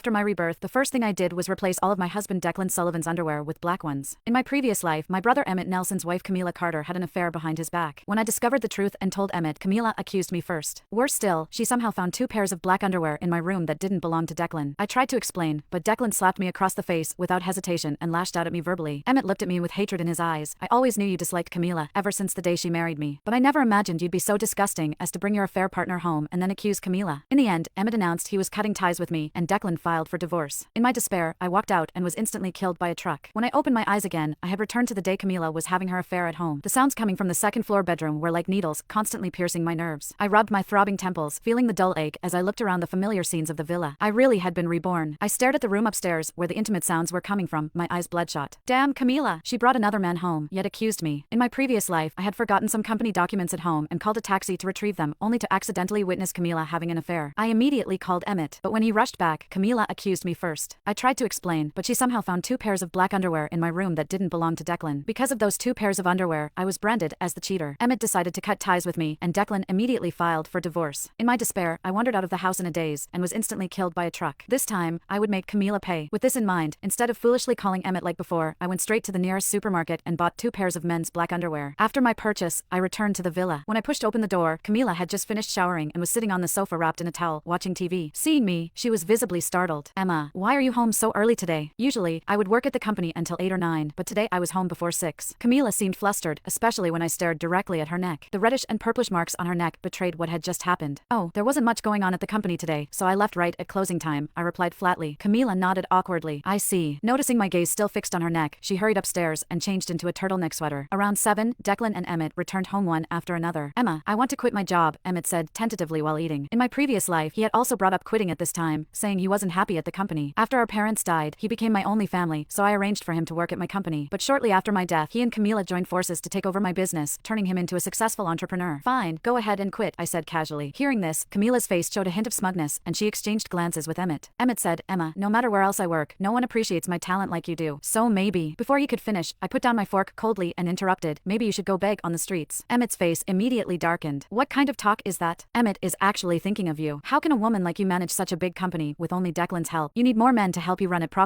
After my rebirth, the first thing I did was replace all of my husband Declan Sullivan's underwear with black ones. In my previous life, my brother Emmett Nelson's wife Camila Carter had an affair behind his back. When I discovered the truth and told Emmett, Camila accused me first. Worse still, she somehow found 2 pairs of black underwear in my room that didn't belong to Declan. I tried to explain, but Declan slapped me across the face without hesitation and lashed out at me verbally. Emmett looked at me with hatred in his eyes. I always knew you disliked Camila, ever since the day she married me. But I never imagined you'd be so disgusting as to bring your affair partner home and then accuse Camila. In the end, Emmett announced he was cutting ties with me and Declan filed for divorce. In my despair, I walked out and was instantly killed by a truck. When I opened my eyes again, I had returned to the day Camila was having her affair at home. The sounds coming from the second-floor bedroom were like needles, constantly piercing my nerves. I rubbed my throbbing temples, feeling the dull ache as I looked around the familiar scenes of the villa. I really had been reborn. I stared at the room upstairs, where the intimate sounds were coming from, my eyes bloodshot. Damn Camila! She brought another man home, yet accused me. In my previous life, I had forgotten some company documents at home and called a taxi to retrieve them, only to accidentally witness Camila having an affair. I immediately called Emmett, but when he rushed back, Camila accused me first. I tried to explain, but she somehow found 2 pairs of black underwear in my room that didn't belong to Declan. Because of those 2 pairs of underwear, I was branded as the cheater. Emmett decided to cut ties with me, and Declan immediately filed for divorce. In my despair, I wandered out of the house in a daze and was instantly killed by a truck. This time, I would make Camila pay. With this in mind, instead of foolishly calling Emmett like before, I went straight to the nearest supermarket and bought 2 pairs of men's black underwear. After my purchase, I returned to the villa. When I pushed open the door, Camila had just finished showering and was sitting on the sofa wrapped in a towel, watching TV. Seeing me, she was visibly startled. Emma, why are you home so early today? Usually, I would work at the company until 8 or 9, but today I was home before 6. Camila seemed flustered, especially when I stared directly at her neck. The reddish and purplish marks on her neck betrayed what had just happened. Oh, there wasn't much going on at the company today, so I left right at closing time, I replied flatly. Camila nodded awkwardly. I see. Noticing my gaze still fixed on her neck, she hurried upstairs and changed into a turtleneck sweater. Around 7, Declan and Emmett returned home one after another. Emma, I want to quit my job, Emmett said tentatively while eating. In my previous life, he had also brought up quitting at this time, saying he wasn't happy at the company. After our parents died, he became my only family, so I arranged for him to work at my company. But shortly after my death, he and Camila joined forces to take over my business, turning him into a successful entrepreneur. Fine, go ahead and quit, I said casually. Hearing this, Camila's face showed a hint of smugness, and she exchanged glances with Emmett. Emmett said, Emma, no matter where else I work, no one appreciates my talent like you do. So maybe. Before he could finish, I put down my fork coldly and interrupted, maybe you should go beg on the streets. Emmett's face immediately darkened. What kind of talk is that? Emmett is actually thinking of you. How can a woman like you manage such a big company with only Declan's help? You need more men to help you run it properly.